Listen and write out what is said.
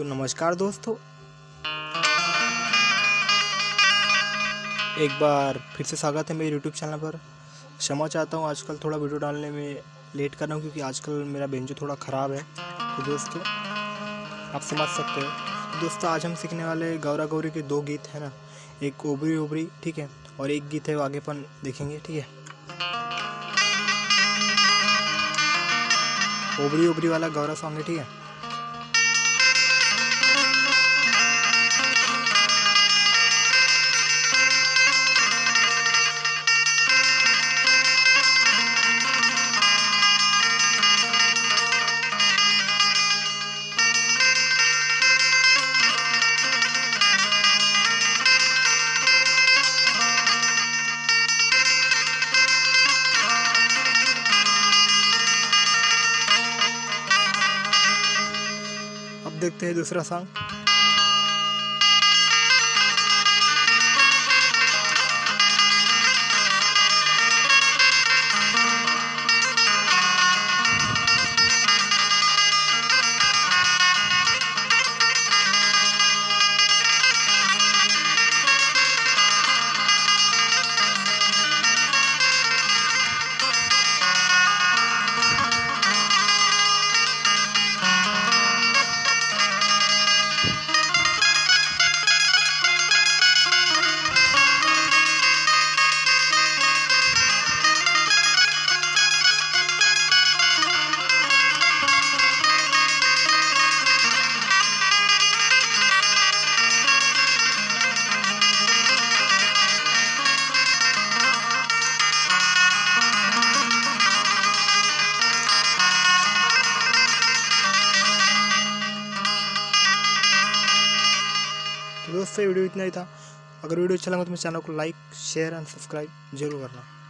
तो नमस्कार दोस्तों, एक बार फिर से स्वागत है मेरे यूट्यूब चैनल पर। क्षमा चाहता हूँ आजकल थोड़ा वीडियो डालने में लेट कर रहा हूँ, क्योंकि आजकल मेरा बेंजो थोड़ा ख़राब है। तो दोस्तों आप समझ सकते हो। दोस्तों आज हम सीखने वाले गौरा गौरी के दो गीत हैं ना, एक ओबरी ओबरी, ठीक है, और एक गीत है वो आगेपन देखेंगे, ठीक है। ओबरी ओबरी वाला गौरा सॉन्ग है, ठीक है। अब देखते हैं दूसरा सॉन्ग। तो दोस्तों वीडियो इतना ही था। अगर वीडियो अच्छा लगा तो मेरे चैनल को लाइक, शेयर एंड सब्सक्राइब जरूर करना।